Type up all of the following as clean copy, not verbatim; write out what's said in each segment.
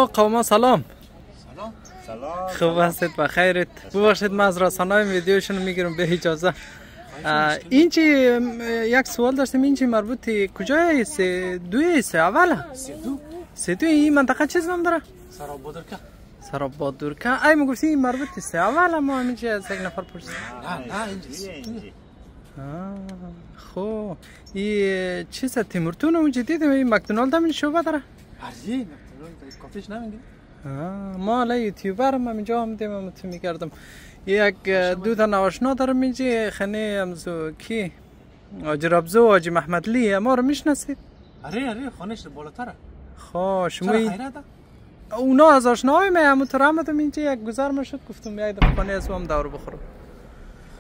قوما سلام. سلام. خوب هستید و خیرت. ببخشید من از رسانه‌های ویدیوشون میگیرم به اجازه. این چی یک سوال داشتم، این چی مربوط کجای سه اوله؟ سه این منطقه چیز نام داره؟ سرابادورکه. ای میگفتی این مربوط سه اوله، ما همینجا از یک نفر پرسید. نه اینجا. خب این چیز تیمورتون اونجا دیدم، این مکدونالد هم این شعبه داره؟ هرچی مکدونالد کافیش نمیگی؟ ما الان یوتیوبرم، همینجا آمدیم تو میکردم. یک دو تا نواشنا دارم اینجا، خانه امزو کی آجی ربزو و آجی محمدلی، ما رو میشناسید؟ آره خانهش بالاتره. خب شما چرا خیرته؟ اونا از آشناهای من همونطور آمدم اینجا، یک گذر ما شد گفتم یک دفعه خانه از هم دور بخورم.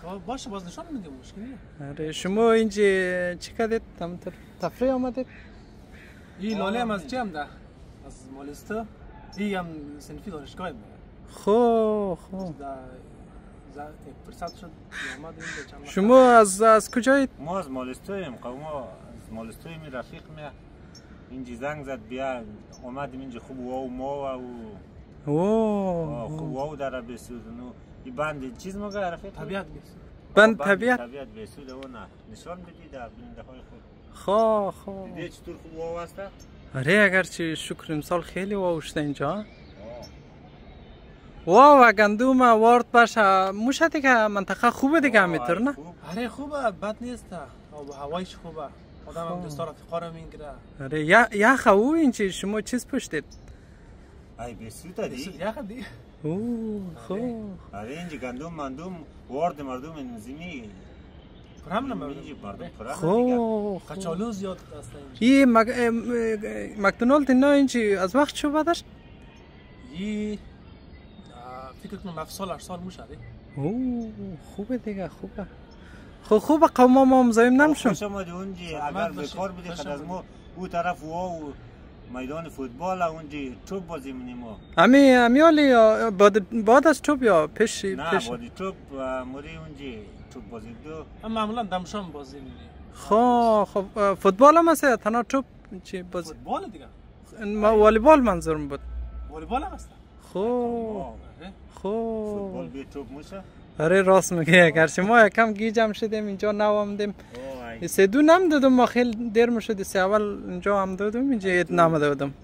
خب باشه باز نشان میدیم، مشکلی. آره شما اینجا چی کردید؟ همونطور تفریح آمدید؟ این لاله هم از چی هم ده؟ از مالستا. این هم سنفی دانشگاه میره. خب فرصت شد اومدیم اینجا. شما از کجایید؟ ما از مالستاییم، ما از مالستاییم، رفیق میه اینجا زنگ زد بیا اومدیم اینجا. خوب واو ما و خوب واو در بسودنو این بند چیز مگه رفیق؟ طبیعت بسود. بند طبیعت بسود اون نشان بدید در بیننده های خود. خب دیدی چطور خوب واو هسته؟ آره اگرچه شکر امسال خیلی واو شده اینجا. واو گندم وارد باشه موشه دیگه، منطقه خوبه دیگه همینطور نه؟ آره خوبه، بد نیست. هوایش خوبه، آدم هم دوستا رفیقا رو میگیره. آره یخ او این چی شما چیز پشتید؟ ای بسود دی؟ یخ دی. خوب. آره اینجا گندم مندم وارد مردم نزیمی پرام نمیدونم. خوب. کچالو زیاد هست اینجا. این مکدونالد نه اینجی از وقت شو بعدش؟ این فکر کنم 7 سال 8 سال میشه. خوبه دیگه، خوبه. خوبه قوما ما مزاحم نمیشم. خوش آمدی اونجا، اگر بکار بودی خد از ما او طرف و میدان فوتبال اونجا توپ بازی می‌کنیم ما. امیالی بعد از توپ یا پیش؟ نه بعد توپ موری اونجا توپ بازی دو. معمولا دمشام بازی می‌کنیم. خب فوتبال هم هست تنها توپ چی بازی؟ فوتبال دیگه. ما والیبال منظورم بود. والیبال هم هست. خوب. فوتبال بی توپ میشه؟ آره راست میگه. اگرچه ما یکم گیجم شدیم اینجا نوامدیم. سه دو نم دادم، ما خیلی دیر میشد. سه اول اینجا هم دادم، اینجا نم دادم.